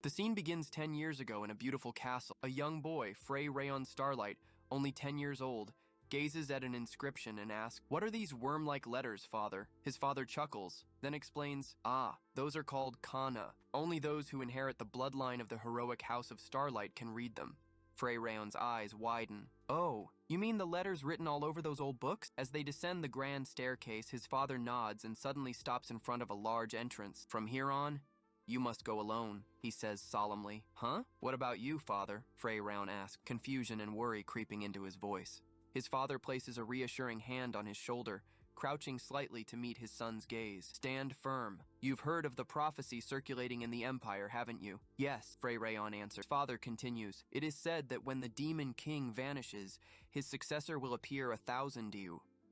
The scene begins 10 years ago in a beautiful castle. A young boy, Frey Raon Starlight, only 10 years old, gazes at an inscription and asks, "What are these worm-like letters, father?" His father chuckles, then explains, "Ah, those are called kana. Only those who inherit the bloodline of the heroic house of Starlight can read them." Frey Raon's eyes widen. "Oh, you mean the letters written all over those old books?" As they descend the grand staircase, his father nods and suddenly stops in front of a large entrance. "From here on, you must go alone," he says solemnly. "Huh? What about you, father?" Frey Raon asks, confusion and worry creeping into his voice. His father places a reassuring hand on his shoulder, crouching slightly to meet his son's gaze. "Stand firm. You've heard of the prophecy circulating in the Empire, haven't you?" "Yes," Frey Raon answers. Father continues, "It is said that when the demon king vanishes, his successor will appear 1,000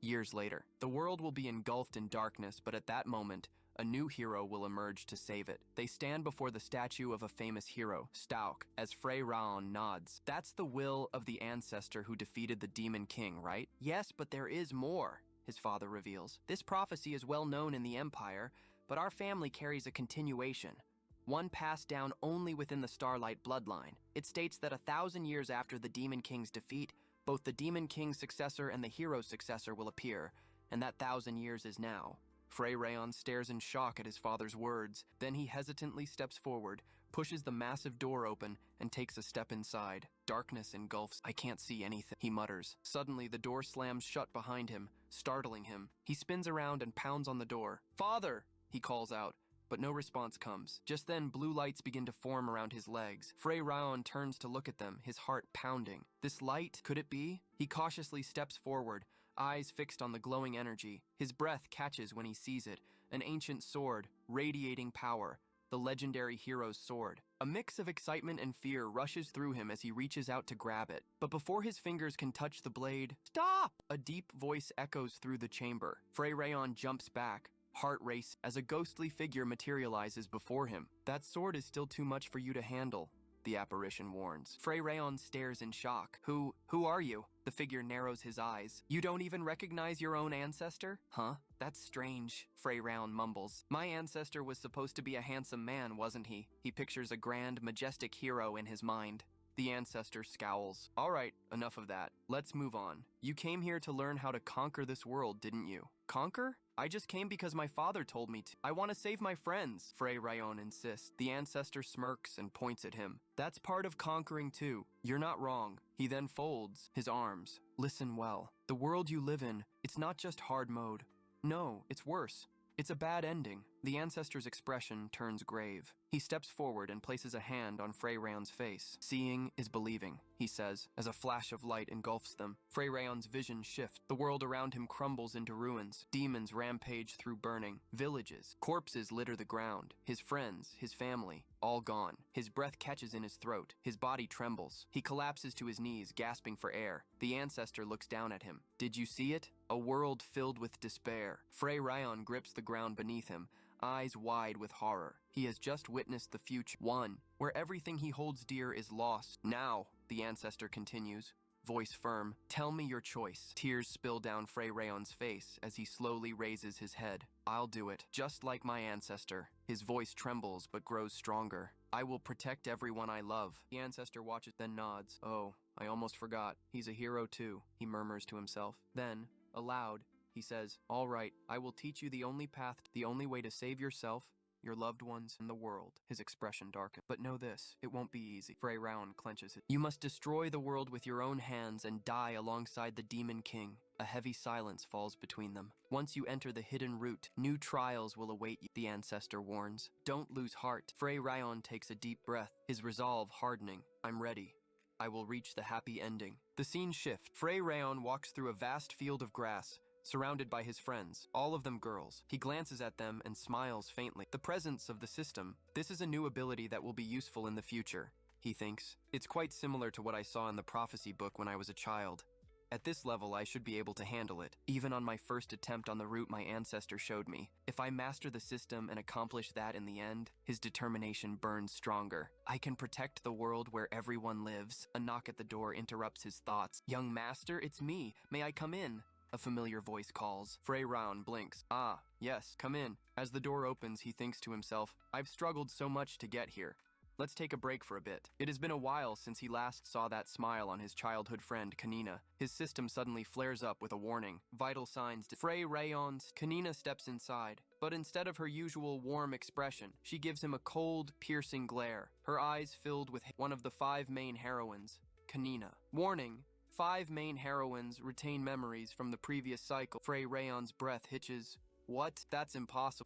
years later. The world will be engulfed in darkness, but at that moment, a new hero will emerge to save it." They stand before the statue of a famous hero, Stauk, as Frey Raon nods. "That's the will of the ancestor who defeated the demon king, right?" "Yes, but there is more," his father reveals. "This prophecy is well known in the Empire, but our family carries a continuation, one passed down only within the Starlight bloodline. It states that 1,000 years after the demon king's defeat, both the demon king's successor and the hero's successor will appear, and that 1,000 years is now." Frey Raon stares in shock at his father's words. Then he hesitantly steps forward, pushes the massive door open, and takes a step inside. Darkness engulfs. "I can't see anything," he mutters. Suddenly, the door slams shut behind him, startling him. He spins around and pounds on the door. "Father!" he calls out, but no response comes. Just then, blue lights begin to form around his legs. Frey Raon turns to look at them, his heart pounding. This light, could it be? He cautiously steps forward, eyes fixed on the glowing energy. His breath catches when he sees it, an ancient sword, radiating power, the legendary hero's sword. A mix of excitement and fear rushes through him as he reaches out to grab it. But before his fingers can touch the blade, "Stop!" A deep voice echoes through the chamber. Frey Raon jumps back, heart racing, as a ghostly figure materializes before him. "That sword is still too much for you to handle," the apparition warns. Frey Raon stares in shock. Who are you?" The figure narrows his eyes. "You don't even recognize your own ancestor?" "Huh? That's strange," Frey Raon mumbles. "My ancestor was supposed to be a handsome man, wasn't he?" He pictures a grand, majestic hero in his mind. The ancestor scowls. "All right, enough of that. Let's move on. You came here to learn how to conquer this world, didn't you?" "Conquer? I just came because my father told me to. I want to save my friends," Frey Raon insists. The ancestor smirks and points at him. "That's part of conquering too. You're not wrong." He then folds his arms. "Listen well. The world you live in, it's not just hard mode. No, it's worse. It's a bad ending." The ancestor's expression turns grave. He steps forward and places a hand on Frey Raon's face. "Seeing is believing," he says, as a flash of light engulfs them. Frey Raon's vision shifts. The world around him crumbles into ruins. Demons rampage through burning villages. Corpses litter the ground. His friends, his family, all gone. His breath catches in his throat. His body trembles. He collapses to his knees, gasping for air. The ancestor looks down at him. "Did you see it? A world filled with despair." Frey Raon grips the ground beneath him, eyes wide with horror. He has just witnessed the future, one where everything he holds dear is lost. "Now," the ancestor continues, voice firm, "tell me your choice." Tears spill down Frey Raon's face as he slowly raises his head. "I'll do it, just like my ancestor." His voice trembles but grows stronger. "I will protect everyone I love." The ancestor watches, then nods. "Oh, I almost forgot. He's a hero too," he murmurs to himself. Then, aloud, he says, "All right, I will teach you the only path, the only way to save yourself, your loved ones, and the world." His expression darkens. "But know this, it won't be easy." Frey Raon clenches his. "You must destroy the world with your own hands and die alongside the demon king." A heavy silence falls between them. "Once you enter the hidden route, new trials will await you," the ancestor warns. "Don't lose heart." Frey Raon takes a deep breath, his resolve hardening. "I'm ready. I will reach the happy ending." The scene shifts. Frey Raon walks through a vast field of grass, surrounded by his friends, all of them girls. He glances at them and smiles faintly. The presence of the system. This is a new ability that will be useful in the future, he thinks. It's quite similar to what I saw in the prophecy book when I was a child. At this level, I should be able to handle it, even on my first attempt on the route my ancestor showed me. If I master the system and accomplish that in the end, his determination burns stronger. I can protect the world where everyone lives. A knock at the door interrupts his thoughts. "Young master, it's me. May I come in?" A familiar voice calls. Frey Raon blinks. "Ah, yes, come in." As the door opens, he thinks to himself, "I've struggled so much to get here. Let's take a break for a bit. It has been a while since he last saw that smile on his childhood friend, Kanina. His system suddenly flares up with a warning. Vital signs. Frey Raon. Kanina steps inside, but instead of her usual warm expression, she gives him a cold, piercing glare, her eyes filled with one of the 5 main heroines, Kanina. Warning: 5 main heroines retain memories from the previous cycle. Frey Raon's breath hitches. What? That's impossible.